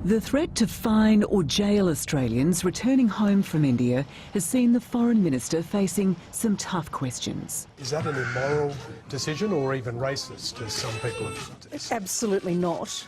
The threat to fine or jail Australians returning home from India has seen the Foreign Minister facing some tough questions. Is that an immoral decision or even racist, as some people have said? Absolutely not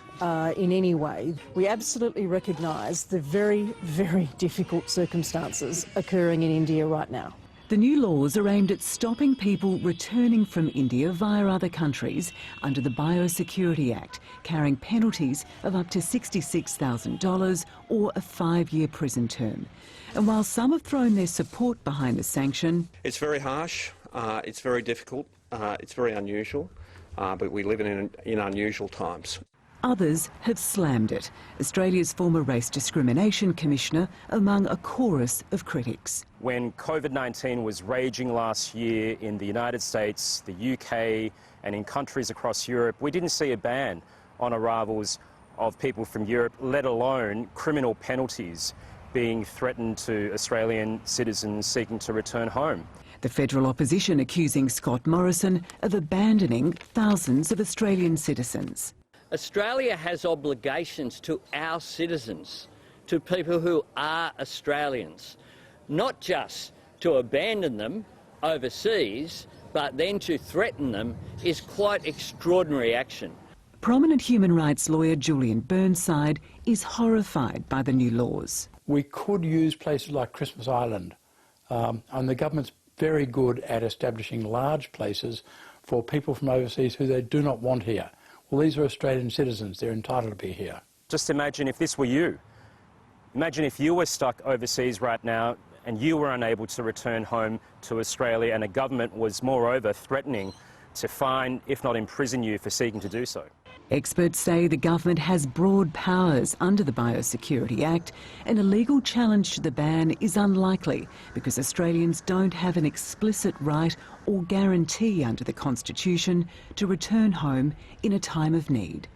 in any way. We absolutely recognise the very, very difficult circumstances occurring in India right now. The new laws are aimed at stopping people returning from India via other countries under the Biosecurity Act, carrying penalties of up to $66,000 or a 5-year prison term. And while some have thrown their support behind the sanction... It's very harsh, it's very difficult, it's very unusual, but we live in unusual times. Others have slammed it. Australia's former Race Discrimination Commissioner among a chorus of critics. When COVID-19 was raging last year in the United States, the UK and in countries across Europe, we didn't see a ban on arrivals of people from Europe, let alone criminal penalties being threatened to Australian citizens seeking to return home. The federal opposition accusing Scott Morrison of abandoning thousands of Australian citizens. Australia has obligations to our citizens, to people who are Australians, not just to abandon them overseas, but then to threaten them is quite extraordinary action. Prominent human rights lawyer Julian Burnside is horrified by the new laws. We could use places like Christmas Island, and the government's very good at establishing large places for people from overseas who they do not want here. Well, these are Australian citizens. They're entitled to be here. Just imagine if this were you. Imagine if you were stuck overseas right now and you were unable to return home to Australia and a government was moreover threatening to fine, if not imprison you for seeking to do so. Experts say the government has broad powers under the Biosecurity Act, and a legal challenge to the ban is unlikely because Australians don't have an explicit right or guarantee under the Constitution to return home in a time of need.